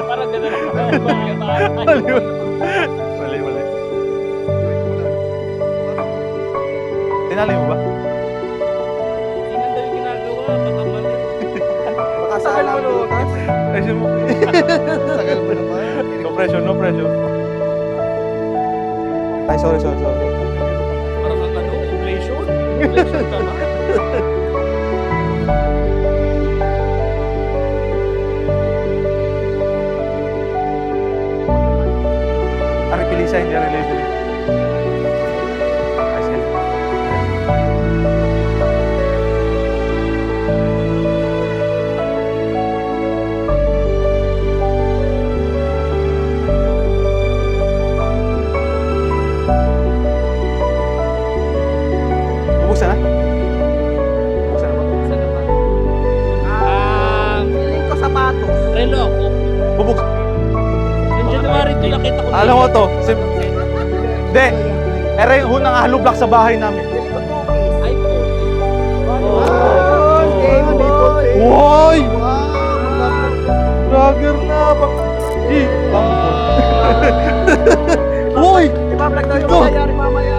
Parang gano'n. Mali, mali. Tinali mo ba? Tingnan daw yung ginagawa. Baka mali. Baka sa alam butas. Pressure mo. Tagal mo naman. No pressure, no pressure. Ay, sorry. Parang ang ano, oblation. Oblation ka ba? Aripilisa, hindi related. Ay, sige. Bubuksan na? Bubuksan na ba? Saan naman? Feeling ko sapatos. Relo ako. Bubuk. Yung January ito nakita ko. Alam mo to. Hindi. Pero yung unang hollow block sa bahay namin. Feeling ko cookies. iPhone. Wow! Game boy! Woy! Wow! Vlogger na! Woy! Ibablog daw yung Ito. mangyayari mamaya.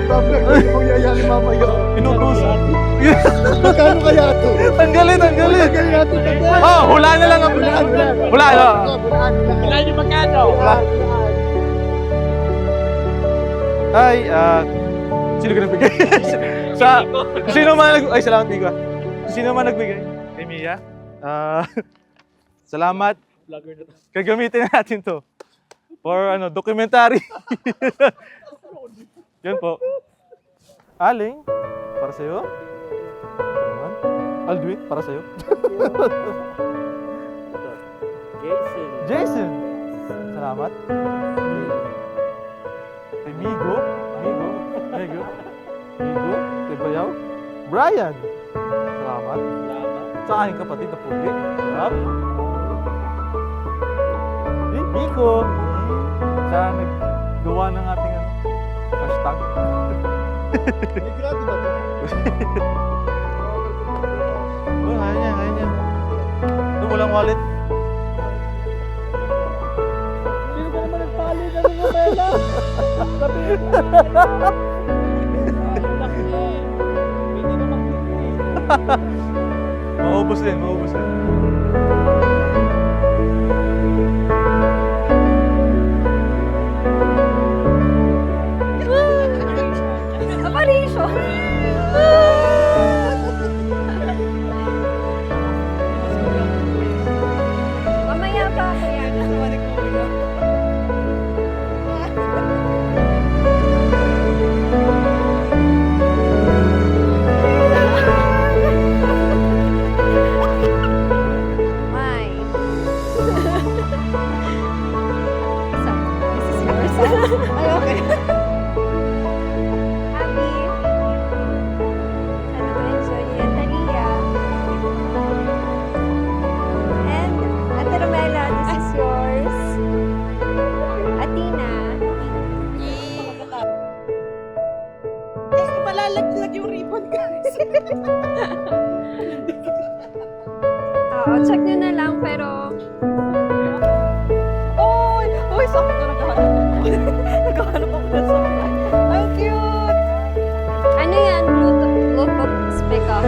Ibablog daw yung mangyayari mamaya. Inutusan. Magkano kaya ito? Tanggalin. Kaya ito tagal. Oh, hula na lang ang Hulaan. Hula, no? Wala yung magkano. Wala. Ay, sino ka nagbigay? Sino man nag... Ay, salamat, Nico. Sino man nagbigay? Kay Mia. Salamat. Vlogger na to. Gagamitin natin to. For documentary. Yan po. Aling, para sa'yo. Ito naman. Aldwin, para sa'yo. Jason. Jason, salamat. Kay Migo. Kay Bayaw. Brian, salamat. Salamat. Sa aking kapatid na pugi. Sarap. Miko. Sa naggawa ng ating hashtag. Grabe ba ito? Oh, kaya niya. Ito, walang wallet. Sino ba naman nagpali na ng Umela? Sabihin mo. Hindi na makikita. Maubos din. Apparition! Mamaya pa ako yan. Mine. Isa. This is yours. Ay, okay. Happy. Sana ma-enjoy niyo yan, Talia. And, Ate Romela, this is yours. Atina. Malalaglag yung ribbon, guys. Oo, check nyo na lang, pero... Oy, sakto naghahanap ako. Naghahanap ako na sa ang cute. Ano yan? Bluetooth speaker.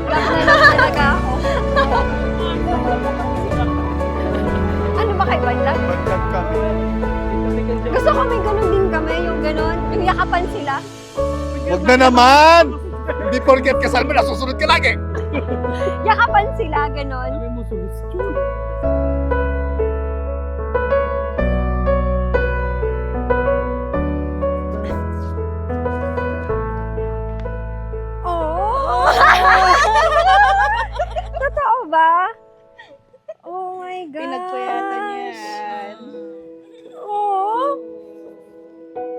Black na lang talaga ako. Ano ba kayo, banlag? Magkag kami. Gusto ko may ganun din kami, yung ganun. Yung yakapan sila. Huwag na naman! Hindi porket kasal mo, nasusunod ka lagi. Yakapan sila, ganun. Sabi mo, suggestion. Oh!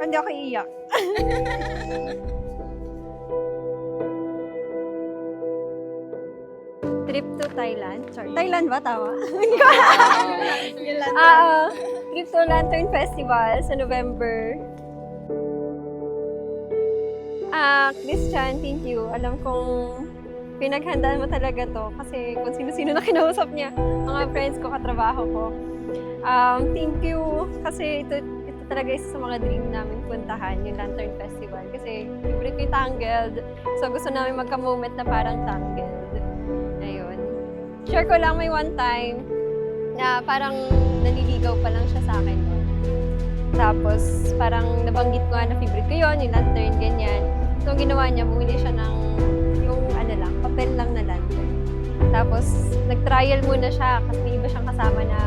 Hindi ako iiyak. Trip to Thailand. Sorry. Thailand ba? Tama? Trip to Lantern Festival sa November. Christian, thank you. Alam kong pinaghandaan mo talaga to kasi kung sino-sino na kinausap niya, mga friends ko, katrabaho ko. Thank you kasi ito talaga isa sa mga dream namin puntahan, yung Lantern Festival. Kasi favorite ko yung Tangled. So gusto namin magka-moment na parang Tangled. Ayun. Share ko lang may one time na parang naniligaw pa lang siya sa akin noon. Tapos parang nabanggit ko na favorite ko yun, yung lantern, ganyan. So ang ginawa niya, bumili siya ng yung papel lang na lantern. Tapos nag-trial muna siya kasi may iba siyang kasama na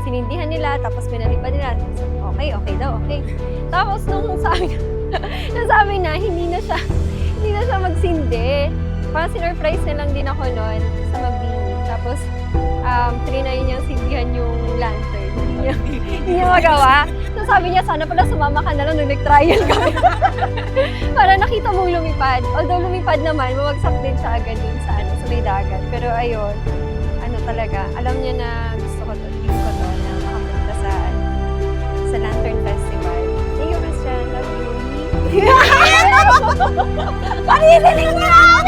sinindihan nila, tapos pinalipad nila. So, okay daw, okay. Tapos nung sabi na, hindi na siya magsindi. Parang sinurprise na lang din ako noon sa Mabini. Tapos, trinay niyang sindihan yung lantern. Hindi niya magawa. So sabi niya, sana pala sumama ka na lang nung nag-trial kami. Para nakita mong lumipad. Although lumipad naman, mawagsak din siya agad dun sa may dagat. Pero ayun, talaga, alam niya na gusto ko to, dream ko to, na makapunta sa Lantern Festival. Thank you, Christian. Love you. Panilig niya!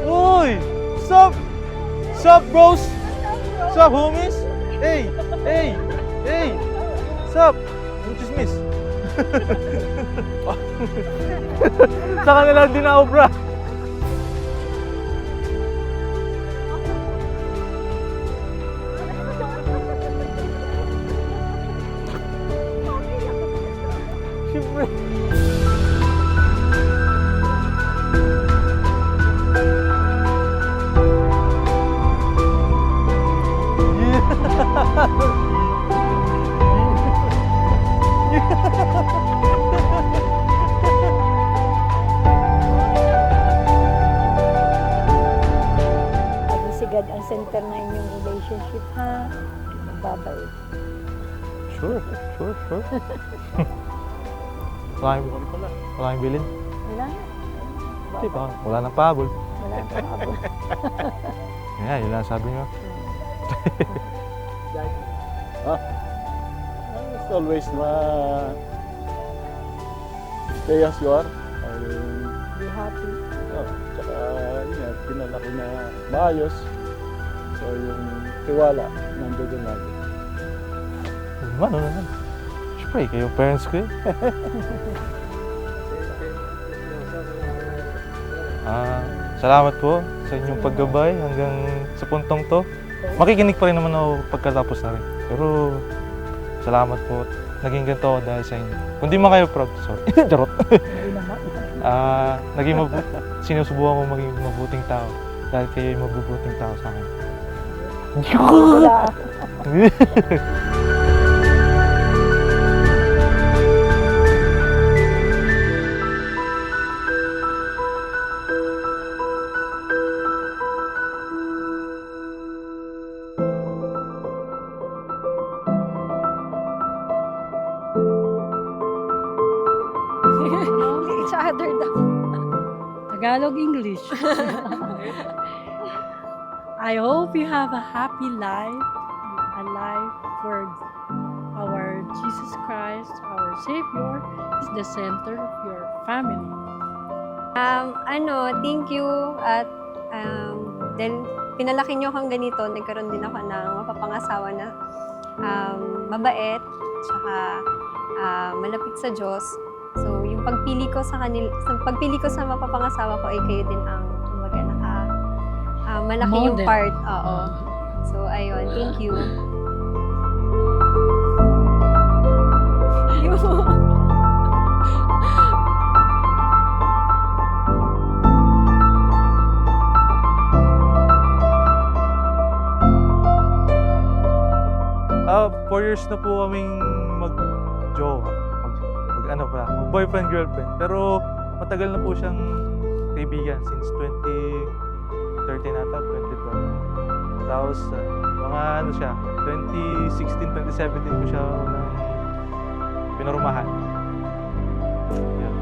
Uy! Sup? Sup, bros? Sup, homies? Hey! Hey! Hey! Sup? Yung chismis. Sa kanila din ako, bro. Siyempre. Sigad ang center na inyong relationship, ha? Babait. Sure. Wala kang bilin? Wala na. Di ba? Wala nang pahabol. Wala na kababol. Yeah, yun lang sabi niyo. It's always stay as you are. Be happy. Tsaka yun, pinalaki na maayos. So yung tiwala, nandoon natin. Ano naman? Siyempre, kayo parents ko eh. Salamat po sa inyong paggabay hanggang sa puntong to. Makikinig pa rin naman ako pagkatapos na rin. Pero salamat po. Naging ganito ako dahil sa inyo. Kung di man kayo proud, sorry. Charot. Sinusubukan ko maging mabuting tao dahil kayo yung mabubuting tao sa akin. Each other daw. Tagalog, English. I hope you have a happy life, a life where our Jesus Christ, our Savior, is the center of your family. Thank you at dahil pinalaki niyo akong ganito, nagkaroon din ako ng mapapangasawa na mabait, tsaka malapit sa Diyos. So, yung pagpili ko sa mapapangasawa ko ay kayo din ang kumbaga malaki yung Model. part. Oo. So, ayun. Thank you. Four years na po kaming mag-boyfriend, girlfriend. Pero matagal na po siyang kaibigan since 2013 ata, 2012. Tapos, mga ano siya, 2016, 2017 ko siya unang pinormahan. Yun.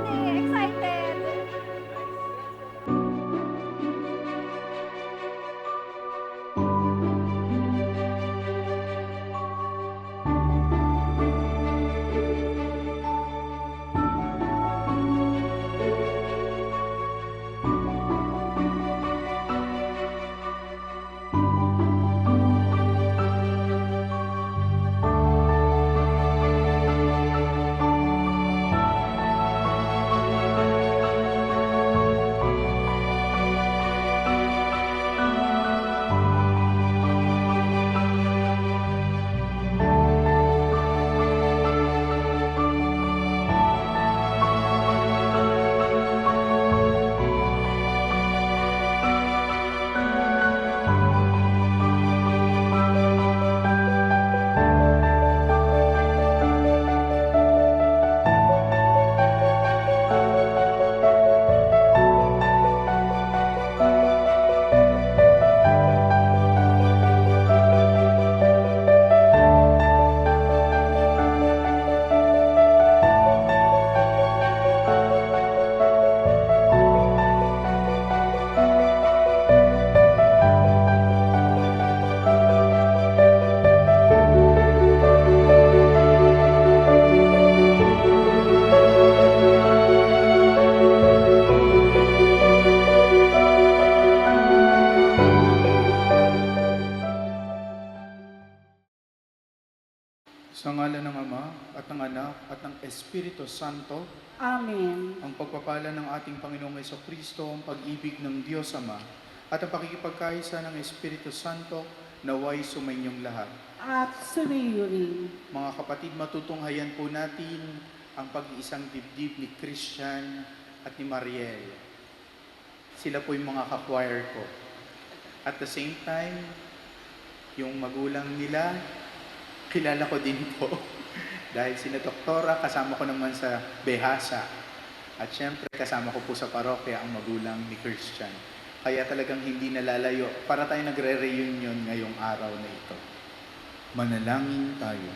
Hindi, excited. Sa ngalan ng Ama, at ng Anak, at ng Espiritu Santo, Amen. ang pagpapala ng ating Panginoong Jesucristo, ang pag-ibig ng Diyos Ama, at ang pakikipagkaisa ng Espiritu Santo, naway sumainyong lahat. At sumayo rin. Mga kapatid, matutunghayan po natin ang pag-iisang dibdib ni Christian at ni Mariel. Sila po yung mga ka-choir ko. At the same time, yung magulang nila, kilala ko din po. Dahil sina doktora, kasama ko naman sa Behasa. At syempre, kasama ko po sa parokya ang magulang ni Christian. Kaya talagang hindi nalalayo para tayo nagre-reunion ngayong araw na ito. Manalangin tayo.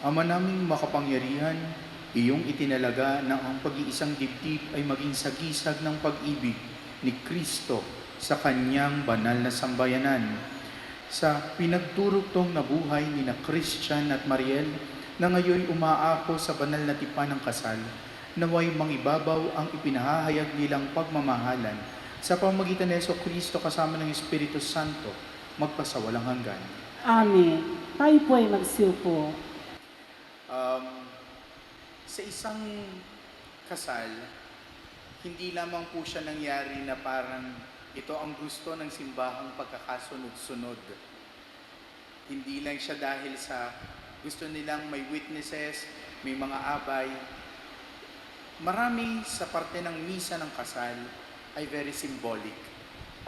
Ama naming makapangyarihan, iyong itinalaga na ang pag-iisang dibdib ay maging sagisag ng pag-ibig ni Kristo sa kanyang banal na sambayanan. Sa pinagturugtong na buhay ni na Christian at Mariel, na ngayon umaako sa banal na tipan ng kasal, naway mangibabaw ang ipinahahayag nilang pagmamahalan sa pamamagitan ni Jesucristo kasama ng Espiritu Santo, magpasawalang hanggan. Amen. Tayo po ay magsiupo. Sa isang kasal, hindi lamang po siya nangyari na parang ito ang gusto ng simbahang pagkakasunod-sunod. Hindi lang siya dahil sa gusto nilang may witnesses, may mga abay. Marami sa parte ng misa ng kasal ay very symbolic.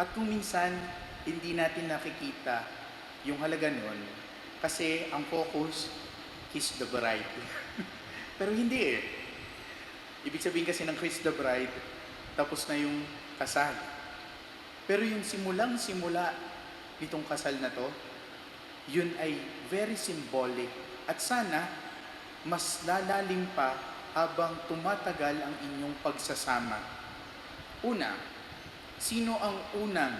At kung minsan, hindi natin nakikita yung halaga nun kasi ang focus, kiss the bride. Pero hindi eh. Ibig sabihin kasi ng kiss the bride, tapos na yung kasal. Pero yung simulang-simula nitong kasal na to, yun ay very symbolic at sana mas lalalim pa habang tumatagal ang inyong pagsasama. Una, sino ang unang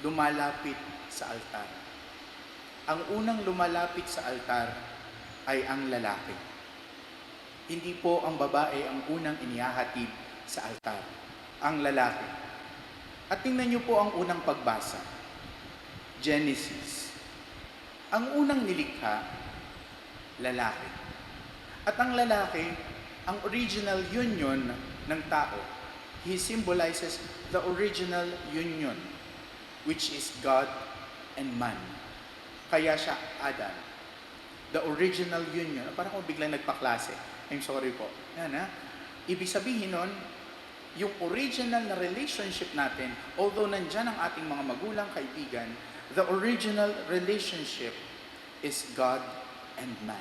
lumalapit sa altar? Ang unang lumalapit sa altar ay ang lalaki. Hindi po ang babae ang unang inihahatid sa altar. Ang lalaki. At tingnan niyo po ang unang pagbasa. Genesis. Ang unang nilikha, lalaki. At ang lalaki, ang original union ng tao. He symbolizes the original union, which is God and man. Kaya siya Adam. The original union. Parang kung biglang nagpaklase. I'm sorry po. Yan ha. Ibig sabihin nun, yung original na relationship natin, although nandyan ang ating mga magulang, kaibigan, the original relationship is God and man.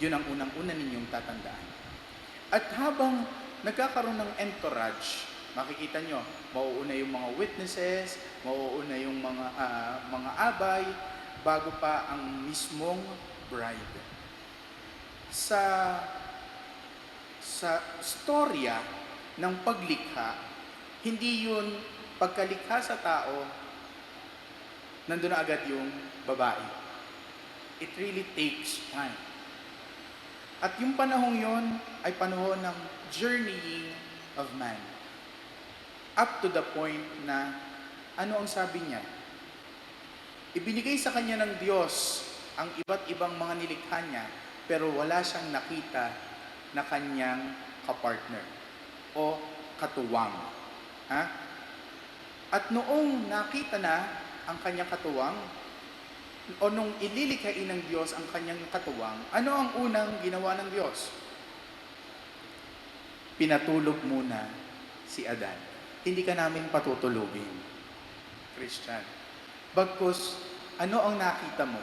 Yun ang unang-una ninyong tatandaan. At habang nagkakaroon ng entourage, makikita nyo, mauuna yung mga witnesses, mauuna yung mga abay, bago pa ang mismong bride. Sa storya ng paglikha, hindi yun pagkalikha sa tao, nandun na agad yung babae. It really takes time. At yung panahong yon ay panahon ng journeying of man. Up to the point na, ano ang sabi niya? Ibinigay sa kanya ng Diyos ang iba't ibang mga nilikha niya, pero wala siyang nakita na kanyang kapartner o katuwang. Ha? At noong nakita na ang kanyang katuwang, o nung ililikhain ng Diyos ang kanyang katuwang, ano ang unang ginawa ng Diyos? Pinatulog muna si Adan. Hindi ka namin patutulugin, Christian. Bagkus, ano ang nakita mo?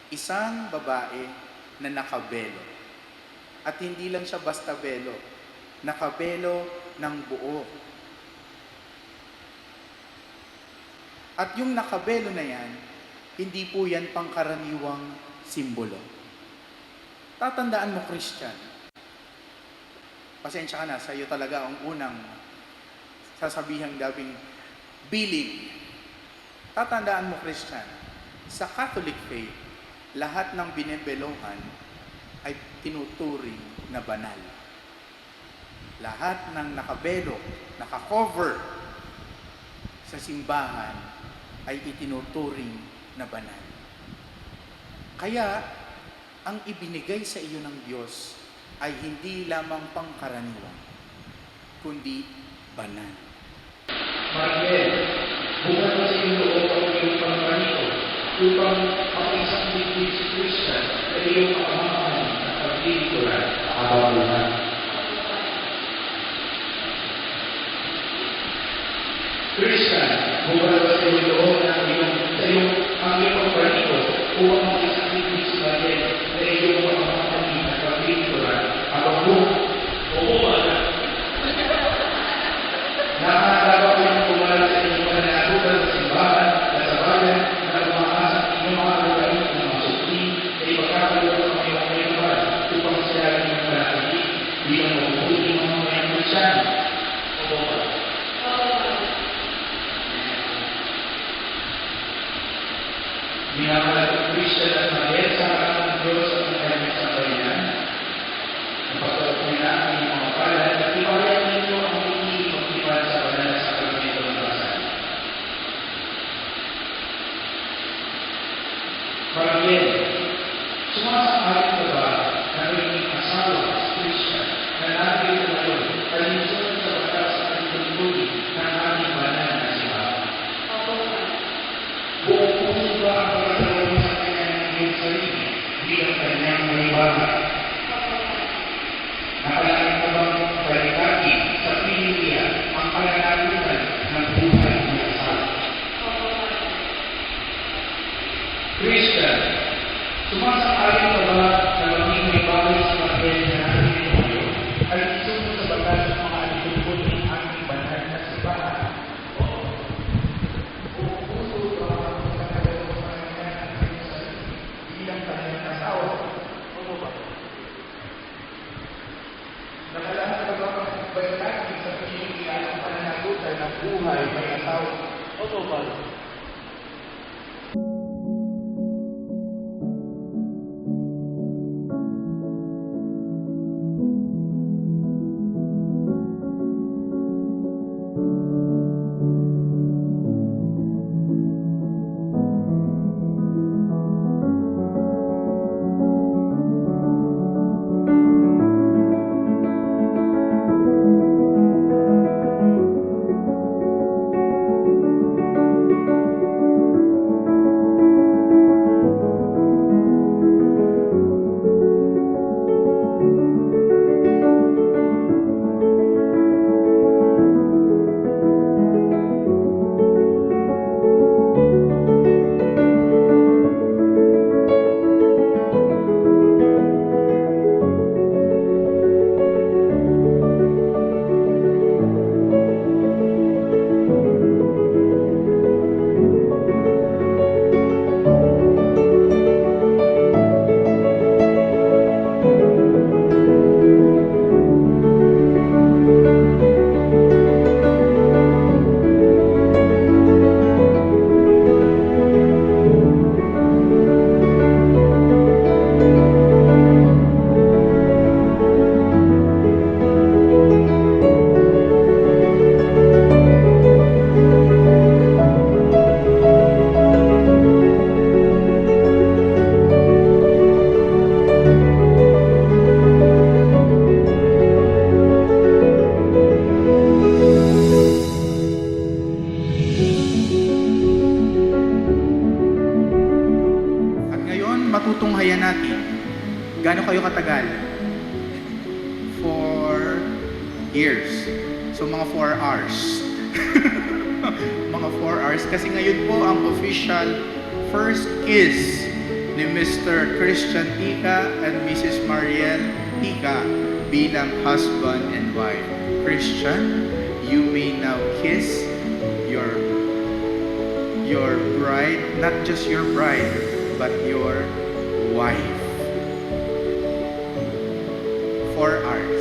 Isang babae na nakabelo. At hindi lang siya basta belo. Nakabelo ng buo. At yung nakabelo na yan, hindi po yan pangkaraniwang simbolo. Tatandaan mo, Christian. Pasensya ka na, sa iyo talaga ang unang sasabihang gabing bilig. Tatandaan mo, Christian, sa Catholic faith, lahat ng binebelohan ay tinuturing na banal. Lahat ng nakabelo, nakakover sa simbahan ay itinuturing na banal. Kaya, ang ibinigay sa iyo ng Diyos ay hindi lamang pangkaraniwan, kundi banal. Mariel, bukan mo sa iyong loob ang iyong pangkarito upang ang isang bibig si Christian ay iyong makamahan at paglilikuran sa kababuhan. Christian, bukan mo sa iyong loob ang iyong pangkarito upang ang isang bibig si Mariel ay iyong makamahan Christian at Mariel sa harapan ng Diyos at ng kanyang sambayanan. Napagkalap nila ang inyong mga palad at ipahayan ninyo ang hindi magtipan sa banal na sakramento ng kasal. Mariel, sumasang-ayon ka ba na naging asawa sa Christian na narito ngayon ay susunod sa batas at itutulong ng aming banal na simbahan? Buong puso ba ang pagkakaroon mo sa kanyang iyong sarili bilang kanyang maliwanag? Nakalangin ka bang balitakin sa piniliya ang pananagutan ng buhay ng asawa? Christian, sumasang-ayon ka ba na maging may bagay sa papel na narito ngayon ay isunod sa batas ng mga atitudod ng aming banal na simbahan? Buong puso ba ang pagkakaroon mo sa kanyang iyong sarili bilang kanyang asawa? Nakalangin ka ba ang balitakin sa piniliya ang pananagutan ng buhay ng asawa? matutunghayan natin. Gaano kayo katagal? 4 years. So mga 4 hours. Mga 4 hours. Kasi ngayon po ang official first kiss ni Mr. Christian Ika and Mrs. Mariel Ika bilang husband and wife. Christian, you may now kiss your bride, not just your bride, but your wife. 4 hours.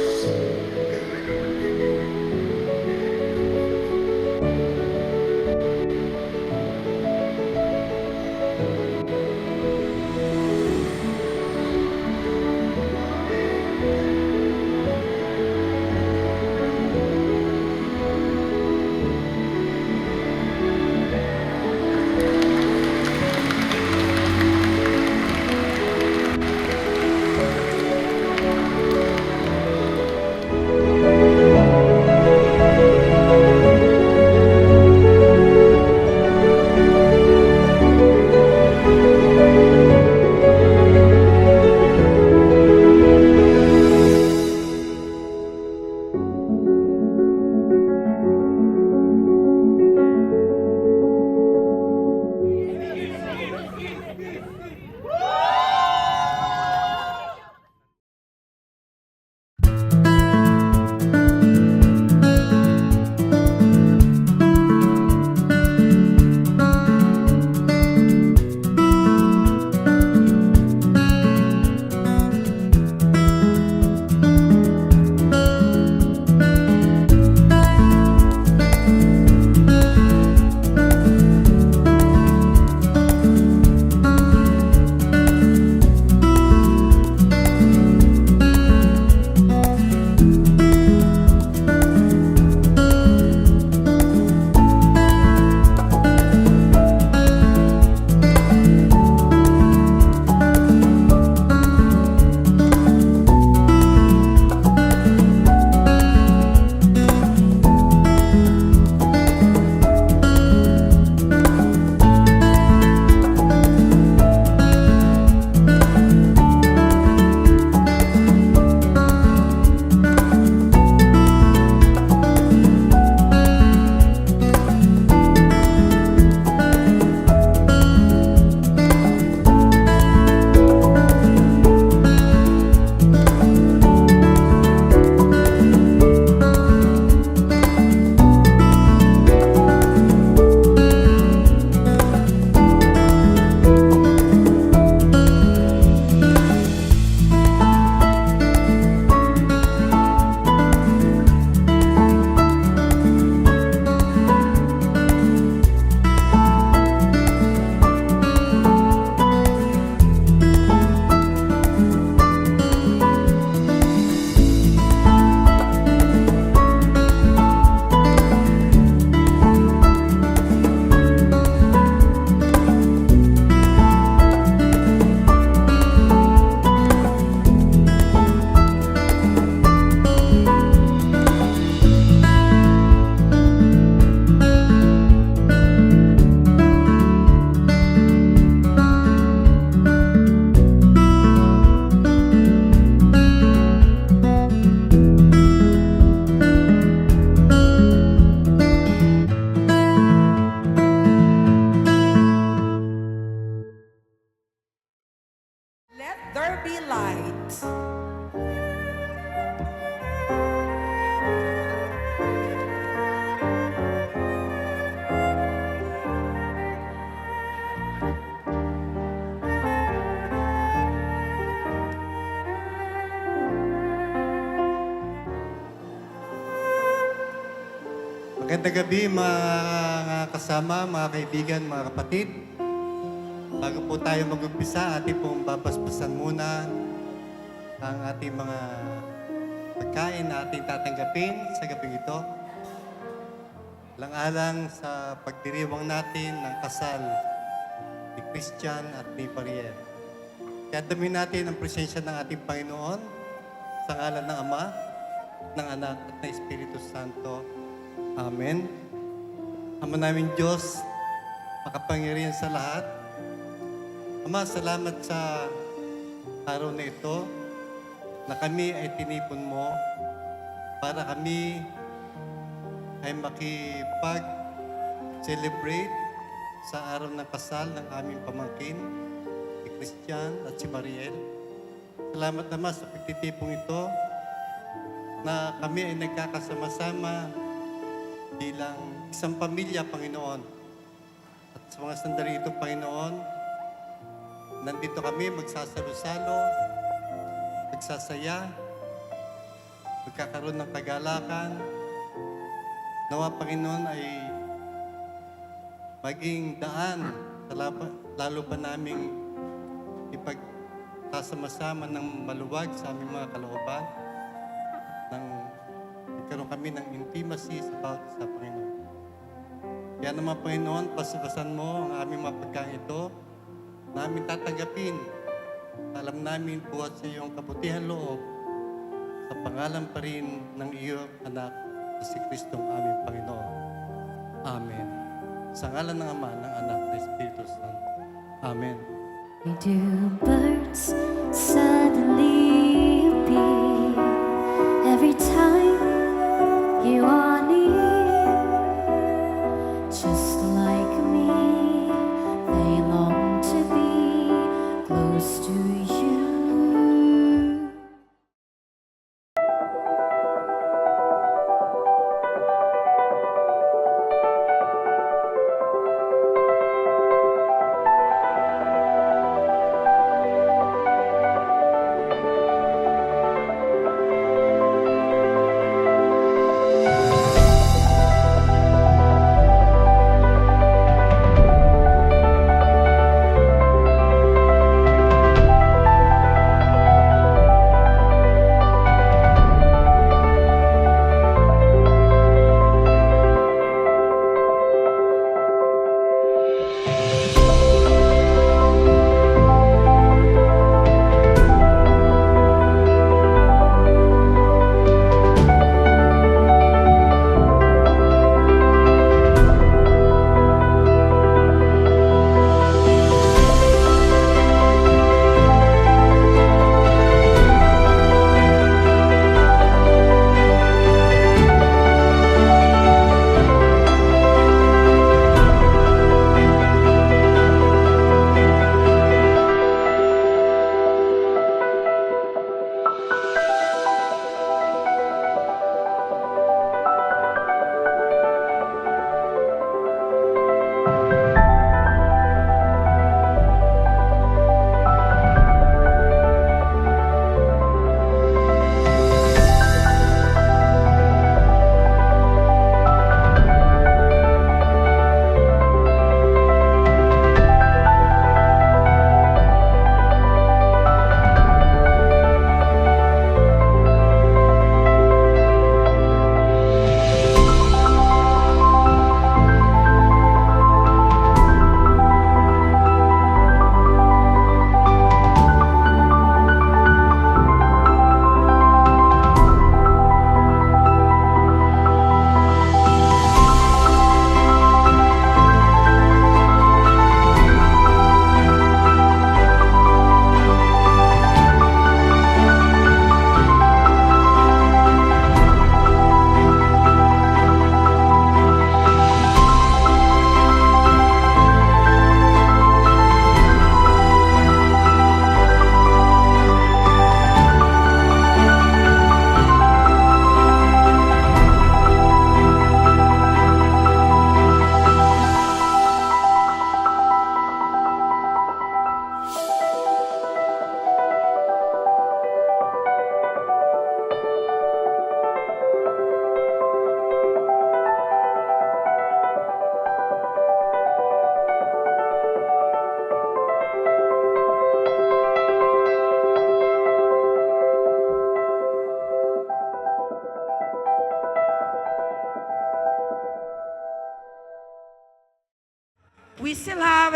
Magandang gabi mga kasama, mga kaibigan, mga kapatid. Bago po tayo mag-umpisa, ating pong babasbasan muna ang ating mga pagkain na ating tatanggapin sa gabing ito. Lang-alang sa pagdiriwang natin ng kasal ni Christian at ni Mariel. Kaya damin natin ang presensya ng ating Panginoon sa ngalan ng Ama, ng Anak at ng Espiritu Santo. Amen. Ama namin Diyos, makapangyarihan sa lahat. Ama, salamat sa araw na ito na kami ay tinipon mo para kami ay makipag-celebrate sa araw ng kasal ng aming pamangkin, si Christian at si Mariel. Salamat naman sa pagtitipong ito na kami ay nagkakasama-sama bilang isang pamilya, Panginoon. At sa mga sandali ito, Panginoon, nandito kami magsasalo-salo, magsasaya, magkakaroon ng kagalakan. Nawa, Panginoon, ay maging daan, lalo pa naming ipagsasama-sama ng maluwag sa aming mga kalooban, nang magkaroon kami ng intimacy sa bawat isa, Panginoon. Kaya naman, Panginoon, pasabasan mo ang aming mga pagkain ito, namin tatanggapin. Alam namin buhat sa iyong kabutihan loob, sa pangalan pa rin ng iyong anak, na si Kristong aming Panginoon. Amen. Sa ngalan ng Ama, ng Anak, ng Espiritu Santo. Amen. Why do birds suddenly appear every time you are near? Just like me, they long to be close to you.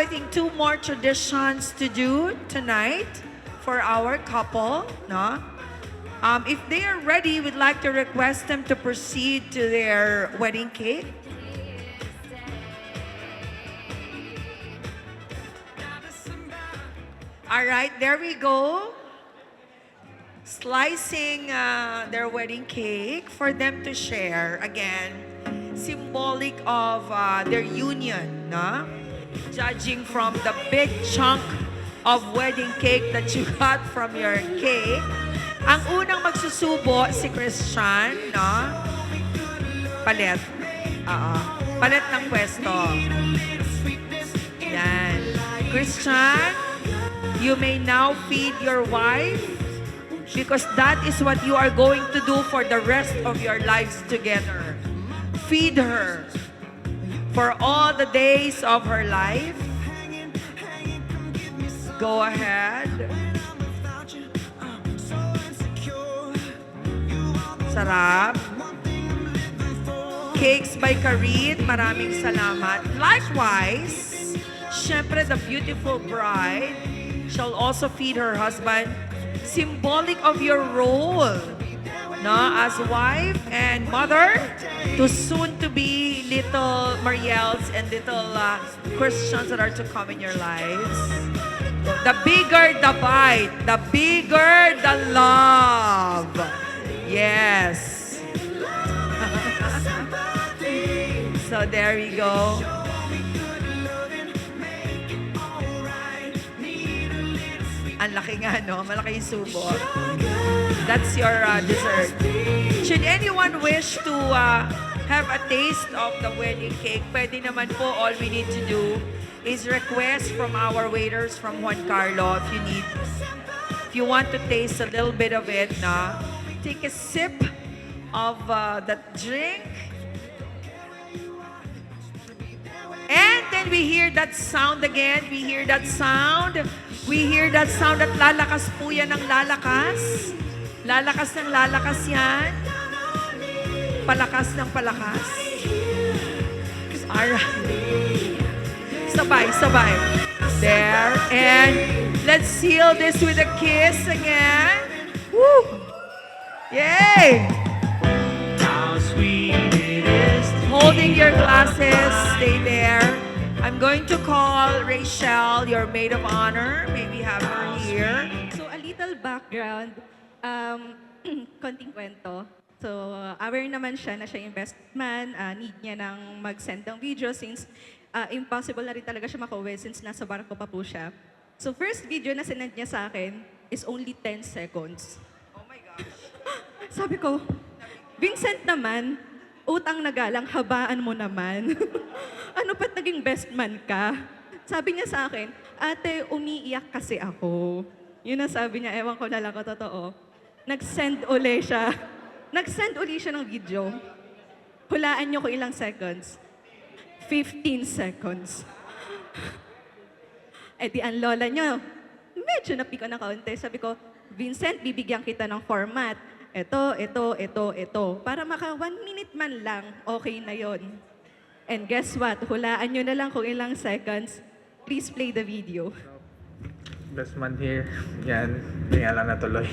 I think, 2 more traditions to do tonight for our couple, no? If they are ready, we'd like to request them to proceed to their wedding cake. All right, there we go. Slicing their wedding cake for them to share. Again, symbolic of their union, no? Judging from the big chunk of wedding cake that you got from your cake. Ang unang magsusubo si Christian, no? Palit. Palit ng pwesto. Yan. Christian, you may now feed your wife because that is what you are going to do for the rest of your lives together. Feed her for all the days of her life. Go ahead. Sarap. Cakes by Karit, maraming salamat. Likewise, syempre the beautiful bride shall also feed her husband. Symbolic of your role, no, as wife and mother to soon-to-be little Mariels and little Christians that are to come in your lives. The bigger the bite, the bigger the love. Yes. So there we go. Ang laki nga, no? Malaki yung subo. That's your dessert. Should anyone wish to have a taste of the wedding cake, pwede naman po. All we need to do is request from our waiters from Juan Carlo if you want to taste a little bit of it, na take a sip of that drink. And then we hear that sound again. We hear that sound. We hear that sound at lalakas po yan ng lalakas. Lalakas ng lalakas yan. Palakas ng palakas. Alright. Sabay, sabay. There. And let's seal this with a kiss again. Woo! Yay! How sweet it is to Holding your glasses, stay there. I'm going to call Rachel, your maid of honor. Maybe have her here. So a little background, konting kwento. So aware naman siya na siya yung best man, need niya nang mag-send ng video since impossible na rin talaga siya makauwi since nasa barko pa po siya. So first video na sinend niya sa akin is only 10 seconds. Oh my gosh. Sabi ko, Vincent naman, utang na galang, habaan mo naman. Ano ba't naging best man ka? Sabi niya sa akin, ate, umiiyak kasi ako. Yun ang sabi niya, ewan ko na lang kung totoo. Nag-send uli siya. Nag-send uli siya ng video. Hulaan niyo kung ilang seconds. 15 seconds. Eh di ang lola niyo, medyo napiko na kaunti. Sabi ko, Vincent, bibigyan kita ng format. Ito. Para maka 1 minute man lang, okay na yon. And guess what? Hulaan nyo na lang kung ilang seconds. Please play the video. Best man here. Yan. Hindi nga lang natuloy.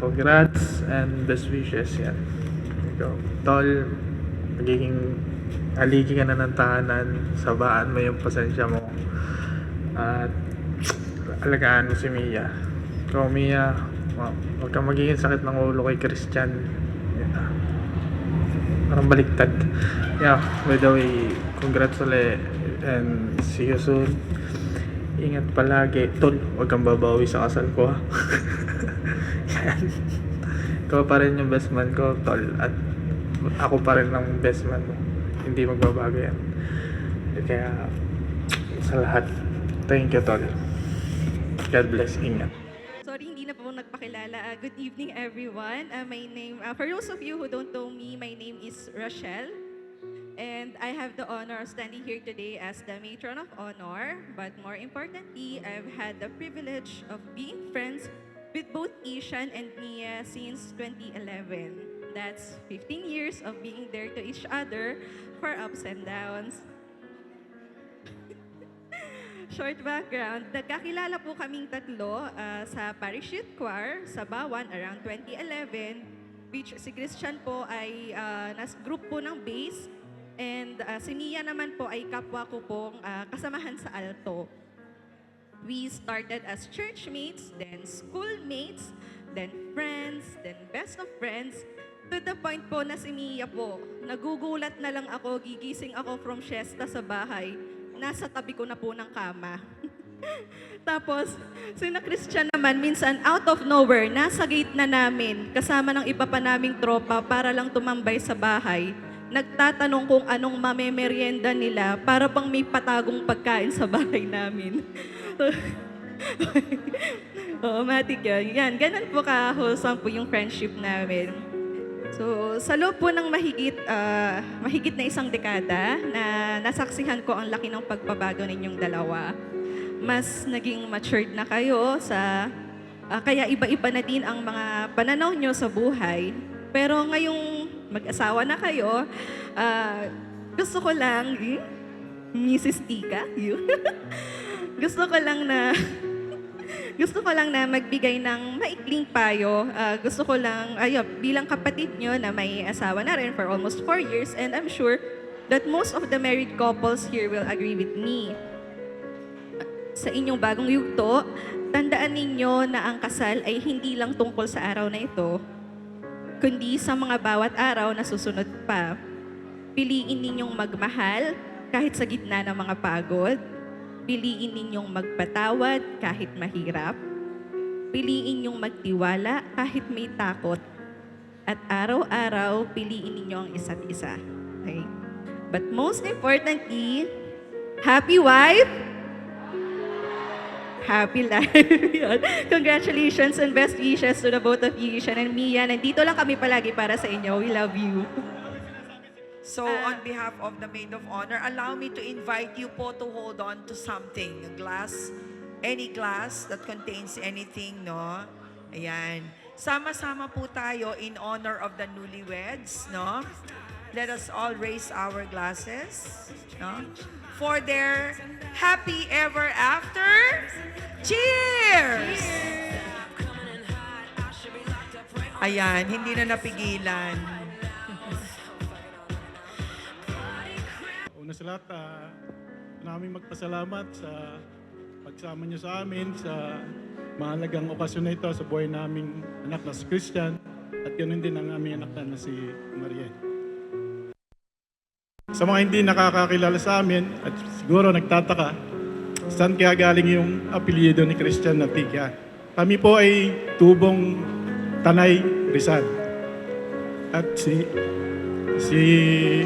Congrats and best wishes. Yan. Ikaw, tol, magiging haligi ka na ng tahanan. Sabaan mo yung pasensya mo. At alagaan mo si Mia. Ikaw, Mia, huwag kang magiging sakit ng ulo kay Christian. Parang baliktad. Yeah, by the way, congrats ulit and see you soon. Ingat palagi. Tol, huwag kang babawi sa kasal ko, ha. Yan. Ikaw pa rin yung best man ko, tol. At ako pa rin ang best man mo. Hindi magbabago yan. Kaya, sa lahat, thank you, tol. God bless. Ingat. Sorry, hindi na po nagpakilala. Good evening, everyone. My name, for those of you who don't know me, my name is Rochelle. And I have the honor of standing here today as the Matron of Honor. But more importantly, I've had the privilege of being friends with both Ishan and Mia since 2011. That's 15 years of being there to each other for ups and downs. short background, nagkakilala po kaming tatlo sa Parish Youth Choir sa Bawan around 2011, which si Christian po ay nas group po ng bass, and si Mia naman po ay kapwa ko pong kasamahan sa alto. We started as churchmates, then schoolmates, then friends, then best of friends, to the point po na si Mia po, nagugulat na lang ako, gigising ako from siesta sa bahay, nasa tabi ko na po ng kama. Tapos, sina Christian naman, minsan out of nowhere, nasa gate na namin, kasama ng iba pa naming tropa para lang tumambay sa bahay. Nagtatanong kung anong mamemerienda nila para pang may patagong pagkain sa bahay namin. Oo, matik yun. Yan, ganun po ka-wholesome po yung friendship namin. So, sa loob po ng mahigit na isang dekada na nasaksihan ko ang laki ng pagbabago ninyong dalawa. Mas naging matured na kayo kaya iba-iba na din ang mga pananaw nyo sa buhay. Pero ngayong mag-asawa na kayo, gusto ko lang, Mrs. Tika, gusto ko lang na magbigay ng maikling payo. Gusto ko lang, bilang kapatid nyo na may asawa na rin for almost 4 years, and I'm sure that most of the married couples here will agree with me. Sa inyong bagong yugto, tandaan ninyo na ang kasal ay hindi lang tungkol sa araw na ito, kundi sa mga bawat araw na susunod pa. Piliin ninyong magmahal kahit sa gitna ng mga pagod. Piliin ninyong magpatawad kahit mahirap. Piliin ninyong magtiwala kahit may takot. At araw-araw, piliin ninyo ang isa't isa. Okay? But most importantly, happy wife, happy life. Congratulations and best wishes to the both of you, Ishan and Mia. Nandito lang kami palagi para sa inyo. We love you. So, on behalf of the Maid of Honor, allow me to invite you po to hold on to something. A glass, any glass that contains anything, no? Ayan. Sama-sama po tayo in honor of the newlyweds, no? Let us all raise our glasses, no? For their happy ever after. Cheers! Ayan, hindi na napigilan. Una sa lahat, namin magpasalamat sa pagsama niyo sa amin sa mahalagang okasyon na ito sa buhay naming anak na si Christian at ganoon din ang aming anak na si Mariel. Sa mga hindi nakakakilala sa amin at siguro nagtataka, saan kaya galing yung apelyido ni Christian na Tika? Kami po ay tubong Tanay, Rizal. At si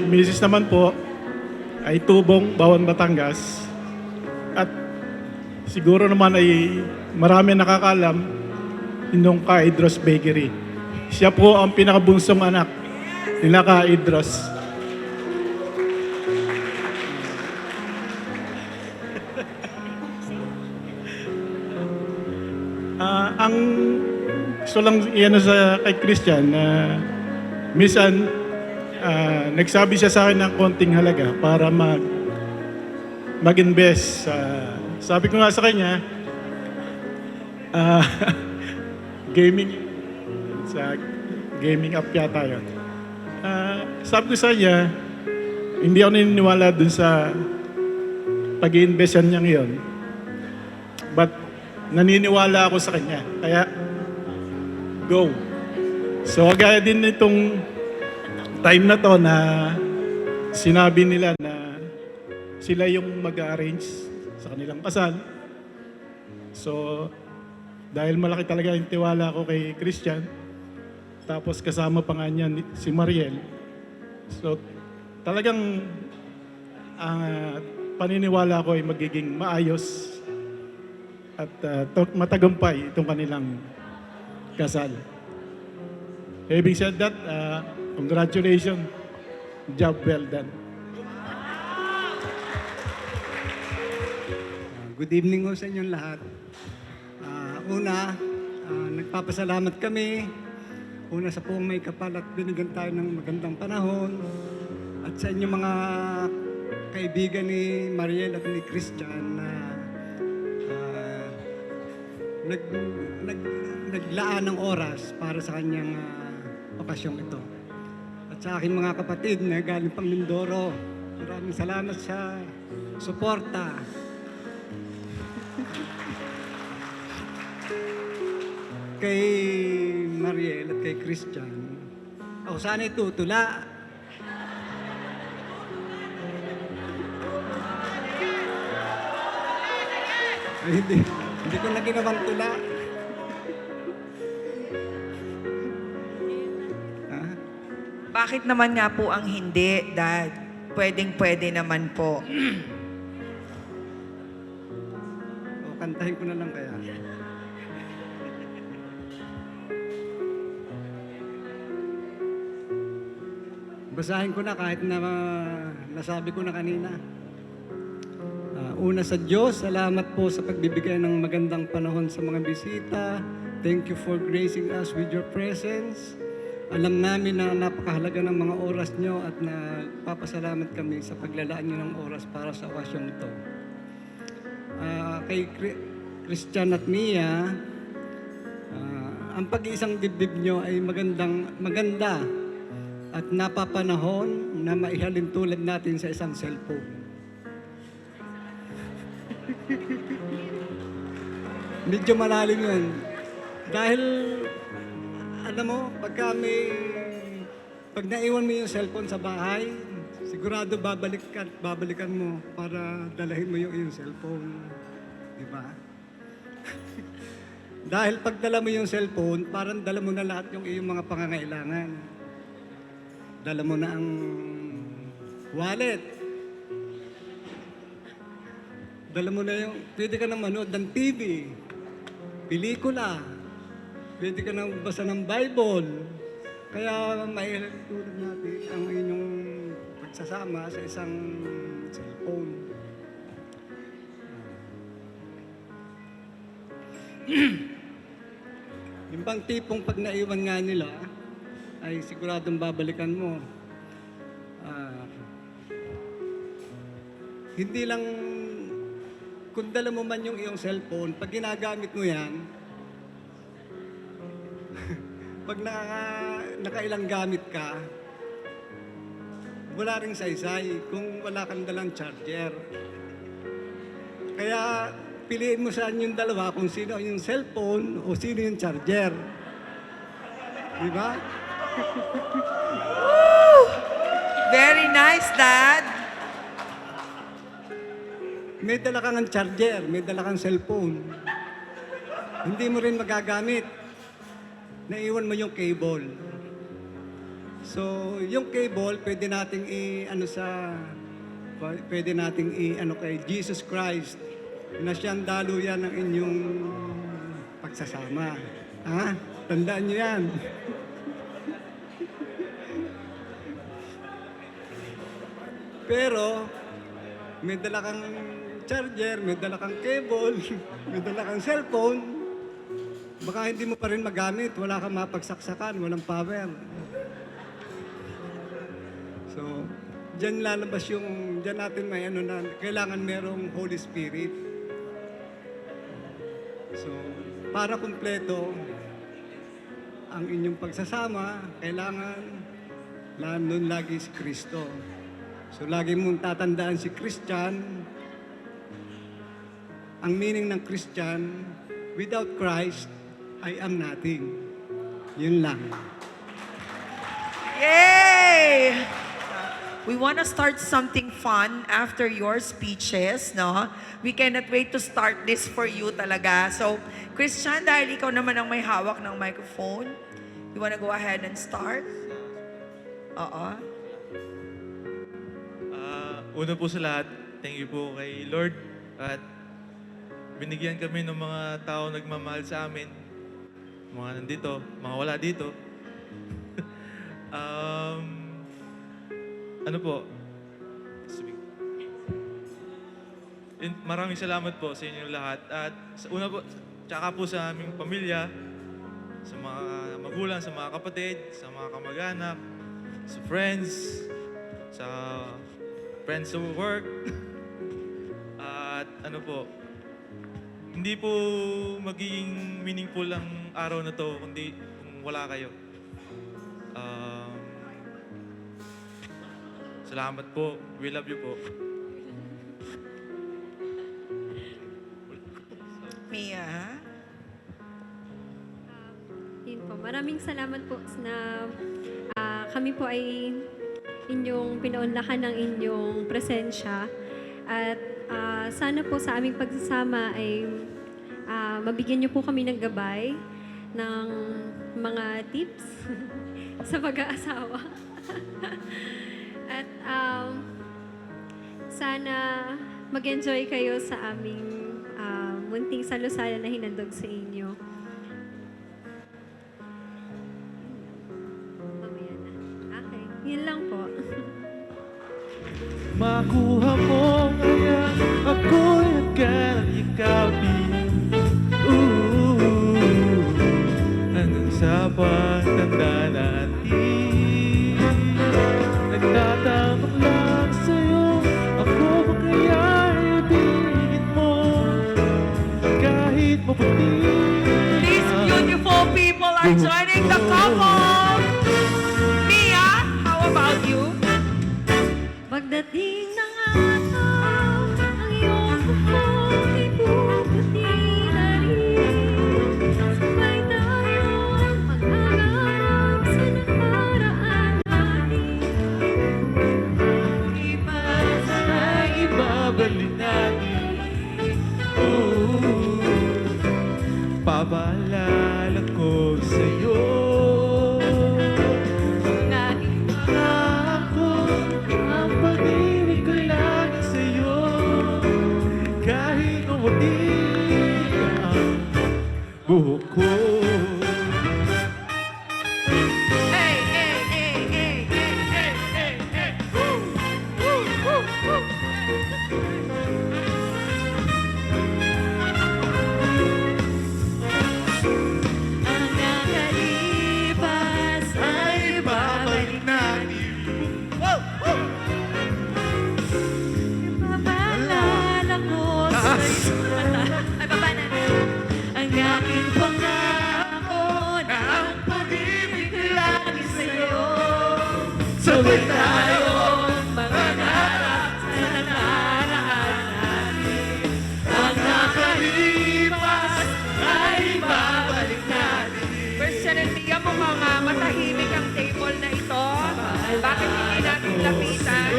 Mrs. naman po ay tubong Bawan, Batangas. At siguro naman ay marami nakakalam nung Ka-Idros Bakery. Siya po ang pinakabunsong anak nila Ka-Idros. Ang gusto lang iyan sa kay Christian na minsan nagsabi siya sa akin ng konting halaga para mag-invest. Sabi ko nga sa kanya, gaming app yata yun. Sabi ko sa kanya, hindi ako naniniwala dun sa pag-i-investan niya ngayon. But naniniwala ako sa kanya. Kaya, go. So, gaya din nitong time na to na sinabi nila na sila yung mag-arrange sa kanilang kasal. So, dahil malaki talaga yung tiwala ko kay Christian, tapos kasama pa nga niya si Mariel. So, talagang paniniwala ko ay magiging maayos at matagumpay itong kanilang kasal. Having said that, congratulations. Job well done. Good evening ho sa inyong lahat. Nagpapasalamat kami. Una sa pong may kapal at binigyan tayo ng magandang panahon. At sa inyong mga kaibigan ni Mariel at ni Christian na nag, nag, naglaan ng oras para sa kanyang okasyong ito. At sa aking mga kapatid na galing pang Mindoro, maraming salamat sa suporta. Kay Mariel at kay Christian, ako sana itutula. Ay, hindi ko na ginawang tula. Bakit naman nga po ang hindi, Dad? Pwedeng-pwede naman po. O, kantahin ko na lang kaya. Basahin ko na kahit na nasabi ko na kanina. Una sa Diyos, salamat po sa pagbibigay ng magandang panahon sa mga bisita. Thank you for gracing us with your presence. Alam namin na napakahalaga ng mga oras nyo at nagpapasalamat kami sa paglalaan nyo ng oras para sa okasyong ito. Kay Christian at Mia, ang pag-iisang dibdib nyo ay maganda at napapanahon na maihalin tulad natin sa isang cellphone. Medyo malalim yun. Dahil, alam mo, pag naiwan mo yung cellphone sa bahay, sigurado babalikan mo para dalahin mo yung cellphone. Di ba? Dahil pag dala mo yung cellphone, parang dala mo na lahat yung iyong mga pangangailangan. Dala mo na ang wallet. Dala mo na yung, pwede ka na manood ng TV, pelikula, pwede ka na basa ng Bible. Kaya mailagtulad natin ang inyong pagsasama sa isang cellphone. Yung bang tipong pag naiwan nga nila, ay siguradong babalikan mo. Hindi lang, kung dala mo man yung iyong cellphone, pag ginagamit mo yan, pag nakailang gamit ka, wala ring saysay kung wala kang dalang charger. Kaya piliin mo saan yung dalawa kung sino yung cellphone o sino yung charger. Di ba? Very nice, Dad. May dala kang charger, may dala kang cellphone. Hindi mo rin magagamit. Naiwan mo yung cable. So, yung cable, pwede nating kay Jesus Christ na siyang daluyan ng inyong pagsasama. Ha? Tandaan niyo yan. Pero, may dala kang charger, may dala kang cable, may dala kang cellphone, baka hindi mo pa rin magamit, wala kang mapagsaksakan, walang power. So, dyan lalabas dyan natin may kailangan merong Holy Spirit. So, para kumpleto ang inyong pagsasama, kailangan nandun lagi si Kristo. So, lagi mong tatandaan si Christian. Ang meaning ng Christian, without Christ, I am nothing. Yun lang. Yay! We want to start something fun after your speeches, no? We cannot wait to start this for you talaga. So, Christian, dahil ikaw naman ang may hawak ng microphone, you want to go ahead and start? Oo. Una po sa lahat, thank you po kay Lord at binigyan kami ng mga tao nagmamahal sa amin. Mga nandito, mga wala dito. Maraming salamat po sa inyong lahat. At una po, tsaka po sa aming pamilya, sa mga magulang, sa mga kapatid, sa mga kamag-anak, sa friends, sa friends sa work. At hindi po magiging meaningful ang araw na to kundi kung wala kayo. Salamat po. We love you po. Mia? Yun po. Maraming salamat po na kami po ay inyong pinaunlakan ng inyong presensya. At sana po sa aming pagsasama ay mabigyan niyo po kami ng gabay, ng mga tips sa pag-aasawa. At sana mag-enjoy kayo sa aming munting salusala na hinandog sa inyo. Mamaya na. Okay. Yun lang po. Makuha mo kaya ako'y hanggang ikapin. Hanggang sa pagtanda natin. Nagtatanong lang sa'yo, ako ba kaya ibigin mo? Kahit maputi. These beautiful people are joining the couple! Mia, how about you? Pagdating ng araw, ang iyong buhok ay puputi na rin. Sabay tayong maghaharap sa nakaraan natin. Ipas ay ibabalik natin. Pabaalala ko sa'yo. Kahit Ako, ang pag-ibig ko lang sa'yo. Kahit umuti ang buhok ko. Hey, hey, hey, hey, hey, hey, hey, hey. Woo, woo, woo, woo. ang nakalipas ay babalik natin. Maalala ko sa'yo. Ay, baba na. Ang aking pangako na ang pag-ibig ko lagi sa'yo. Sabay Tayong mangangarap sa nakaraan natin. Ang nakalipas ay babalik natin. Christian and Mia, mukhang matahimik ang table na ito. Bakit hindi natin lapitan?